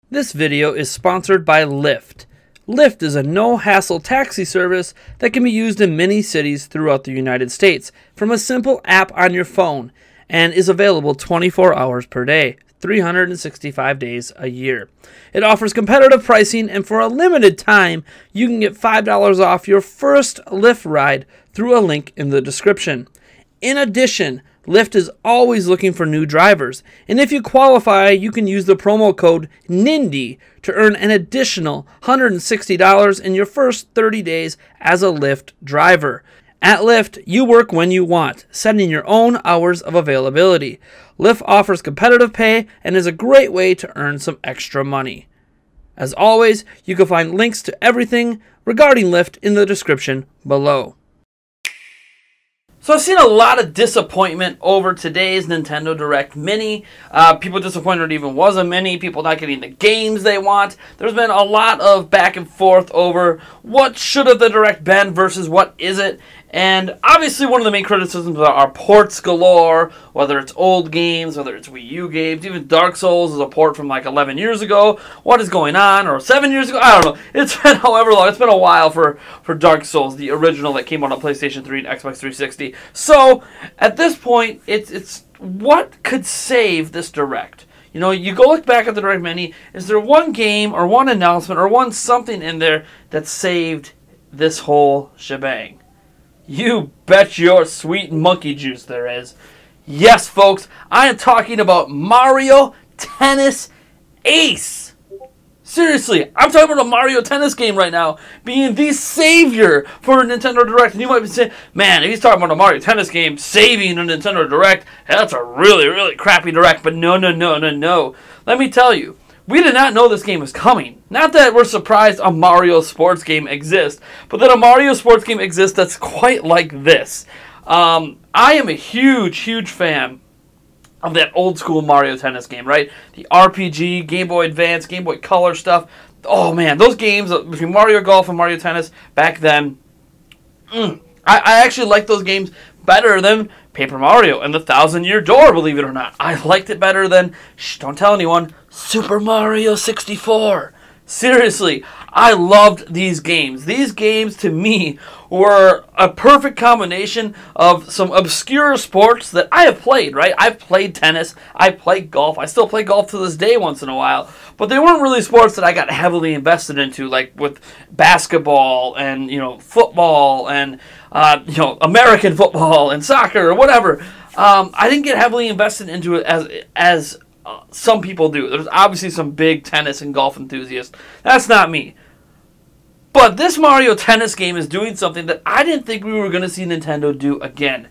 This video is sponsored by Lyft. Lyft is a no-hassle taxi service that can be used in many cities throughout the United States from a simple app on your phone and is available 24 hours per day, 365 days a year. It offers competitive pricing, and for a limited time, you can get $5 off your first Lyft ride through a link in the description. In addition, Lyft is always looking for new drivers, and if you qualify, you can use the promo code NINDY to earn an additional $160 in your first 30 days as a Lyft driver. At Lyft, you work when you want, setting your own hours of availability. Lyft offers competitive pay and is a great way to earn some extra money. As always, you can find links to everything regarding Lyft in the description below. So I've seen a lot of disappointment over today's Nintendo Direct Mini. People disappointed it even was a Mini. People not getting the games they want. There's been a lot of back and forth over what should have the Direct been versus what is it. And obviously one of the main criticisms are ports galore, whether it's old games, whether it's Wii U games. Even Dark Souls is a port from like 11 years ago. What is going on? Or 7 years ago? I don't know. It's been however long. It's been a while for Dark Souls, the original that came out on PlayStation 3 and Xbox 360. So at this point, it's what could save this Direct? You know, you go look back at the Direct Mini. Is there one game or one announcement or one something in there that saved this whole shebang? You bet your sweet monkey juice there is. Yes, folks, I am talking about Mario Tennis Ace. Seriously, I'm talking about a Mario Tennis game right now being the savior for a Nintendo Direct. And you might be saying, man, if he's talking about a Mario Tennis game saving a Nintendo Direct, that's a really, really crappy Direct. But no. Let me tell you, we did not know this game was coming. Not that we're surprised a Mario sports game exists, but that a Mario sports game exists that's quite like this. I am a huge fan of that old school Mario Tennis game, right? The RPG, Game Boy Advance, Game Boy Color stuff. Oh man, those games between Mario Golf and Mario Tennis back then, I actually liked those games better than Paper Mario and the Thousand Year Door, believe it or not. I liked it better than, don't tell anyone, Super Mario 64. Seriously, I loved these games. These games, to me, were a perfect combination of some obscure sports that I have played, right? I've played tennis. I played golf. I still play golf to this day once in a while. But they weren't really sports that I got heavily invested into, like with basketball and, football and, American football and soccer or whatever. I didn't get heavily invested into it as some people do. There's obviously some big tennis and golf enthusiasts. That's not me. But this Mario Tennis game is doing something that I didn't think we were going to see Nintendo do again.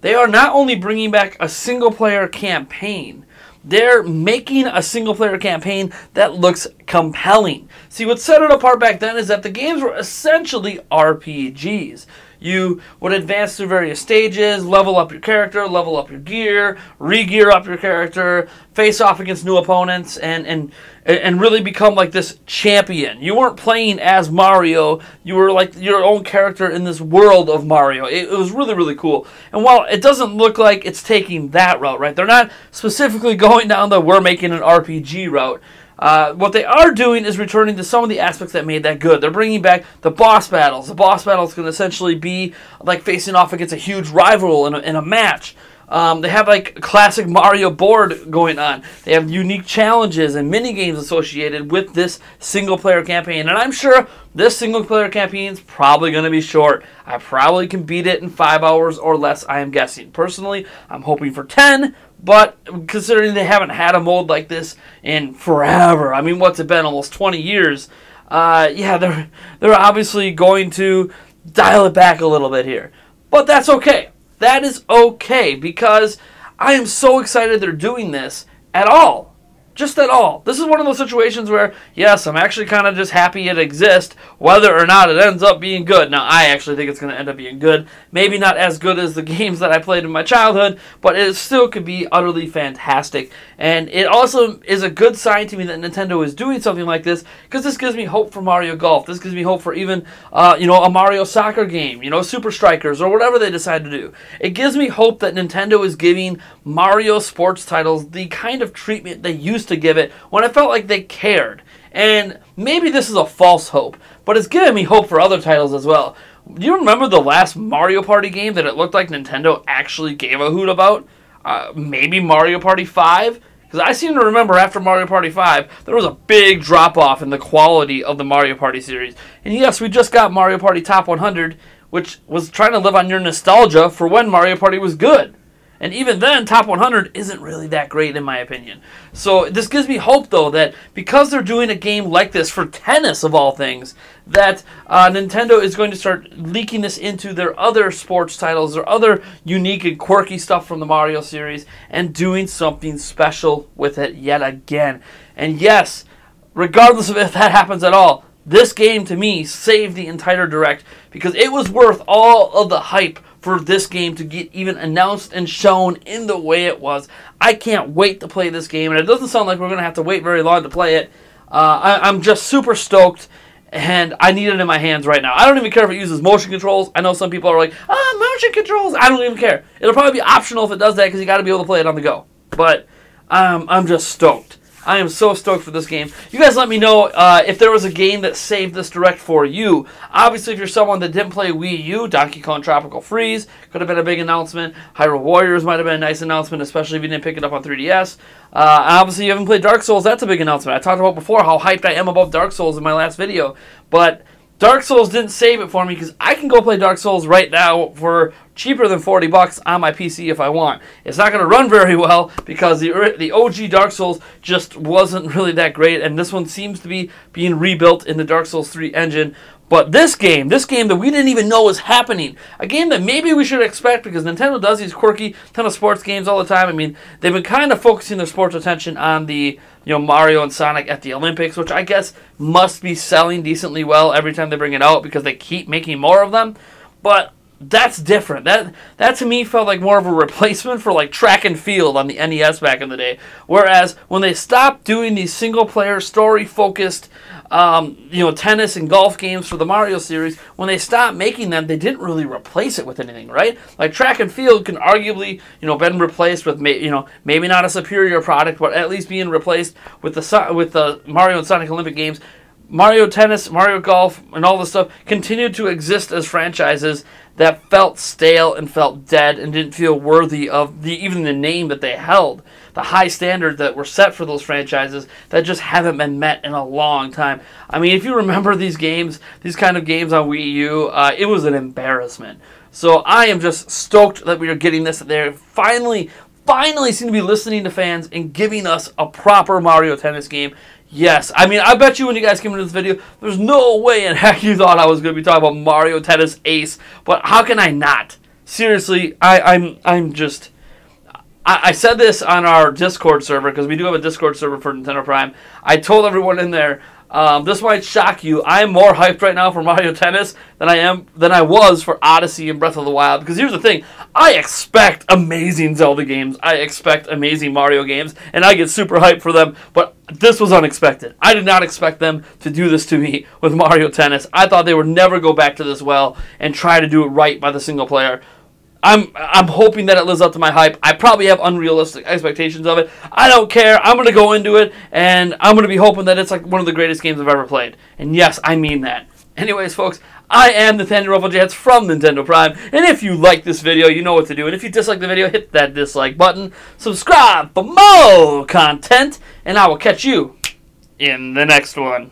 They are not only bringing back a single-player campaign, they're making a single-player campaign that looks compelling. See, what set it apart back then is that the games were essentially RPGs. You would advance through various stages, level up your character, level up your gear, re-gear up your character, face off against new opponents, and really become like this champion. You weren't playing as Mario. You were like your own character in this world of Mario. It was really, really cool. And while it doesn't look like it's taking that route, right? They're not specifically going down the we're making an RPG route. What they are doing is returning to some of the aspects that made that good. They're bringing back the boss battles. The boss battles can essentially be like facing off against a huge rival in a match. They have like a classic Mario board going on. They have unique challenges and mini games associated with this single-player campaign. And I'm sure this single-player campaign is probably going to be short. I probably can beat it in 5 hours or less, I am guessing. Personally, I'm hoping for 10. But considering they haven't had a mode like this in forever, I mean, what's it been, almost 20 years? They're obviously going to dial it back a little bit here. But that's okay. That is okay, because I am so excited they're doing this at all. Just at all. This is one of those situations where, yes, I'm actually kind of just happy it exists, whether or not it ends up being good. Now, I actually think it's going to end up being good. Maybe not as good as the games that I played in my childhood, but it still could be utterly fantastic. And it also is a good sign to me that Nintendo is doing something like this, because this gives me hope for Mario Golf. This gives me hope for even, a Mario soccer game, Super Strikers, or whatever they decide to do. It gives me hope that Nintendo is giving Mario sports titles the kind of treatment they used continues to give it when I felt like they cared. And maybe this is a false hope, but it's given me hope for other titles as well. Do you remember the last Mario Party game that it looked like Nintendo actually gave a hoot about? Maybe Mario Party 5? Because I seem to remember after Mario Party 5, there was a big drop-off in the quality of the Mario Party series. And yes, we just got Mario Party Top 100, which was trying to live on your nostalgia for when Mario Party was good. And even then, Top 100 isn't really that great in my opinion. So this gives me hope, though, that because they're doing a game like this for tennis, of all things, that Nintendo is going to start leaking this into their other sports titles, their other unique and quirky stuff from the Mario series, and doing something special with it yet again. And yes, regardless of if that happens at all, this game, to me, saved the entire Direct because it was worth all of the hype for this game to get even announced and shown in the way it was. I can't wait to play this game, and it doesn't sound like we're going to have to wait very long to play it. I'm just super stoked, and I need it in my hands right now. I don't even care if it uses motion controls. I know some people are like, motion controls. I don't even care. It'll probably be optional if it does that because you got to be able to play it on the go. But I'm just stoked. I am so stoked for this game. You guys let me know if there was a game that saved this Direct for you. Obviously, if you're someone that didn't play Wii U, Donkey Kong Tropical Freeze could have been a big announcement. Hyrule Warriors might have been a nice announcement, especially if you didn't pick it up on 3DS. Obviously, you haven't played Dark Souls. That's a big announcement. I talked about before how hyped I am about Dark Souls in my last video. But Dark Souls didn't save it for me because I can go play Dark Souls right now for cheaper than $40 on my PC if I want. It's not going to run very well because the OG Dark Souls just wasn't really that great, and this one seems to be being rebuilt in the Dark Souls 3 engine. But this game that we didn't even know was happening, a game that maybe we should expect because Nintendo does these quirky ton of sports games all the time. I mean, they've been kind of focusing their sports attention on the Mario and Sonic at the Olympics, which I guess must be selling decently well every time they bring it out because they keep making more of them. But that's different. That to me felt like more of a replacement for like track and field on the NES back in the day. Whereas when they stopped doing these single-player, story-focused, tennis and golf games for the Mario series, when they stopped making them, they didn't really replace it with anything, right? Like track and field can arguably, been replaced with, maybe not a superior product, but at least being replaced with the Mario and Sonic Olympic games. Mario Tennis, Mario Golf, and all this stuff continued to exist as franchises that felt stale and felt dead and didn't feel worthy of even the name that they held. The high standards that were set for those franchises that just haven't been met in a long time. I mean, if you remember these games, these kind of games on Wii U, it was an embarrassment. So I am just stoked that we are getting this. They're finally seem to be listening to fans and giving us a proper Mario Tennis game. Yes, I mean, I bet you when you guys came into this video, there's no way in heck you thought I was going to be talking about Mario Tennis Ace, but how can I not? Seriously, I'm just... I said this on our Discord server, because we do have a Discord server for Nintendo Prime. I told everyone in there, this might shock you, I am more hyped right now for Mario Tennis than I was for Odyssey and Breath of the Wild. Because here's the thing, I expect amazing Zelda games, I expect amazing Mario games, and I get super hyped for them, but this was unexpected. I did not expect them to do this to me with Mario Tennis. I thought they would never go back to this well and try to do it right by the single player. I'm hoping that it lives up to my hype. I probably have unrealistic expectations of it. I don't care. I'm going to go into it, and I'm going to be hoping that it's like one of the greatest games I've ever played. And yes, I mean that. Anyways, folks, I am Nathaniel Rufflejets from Nintendo Prime, and if you like this video, you know what to do. And if you dislike the video, hit that dislike button. Subscribe for more content, and I will catch you in the next one.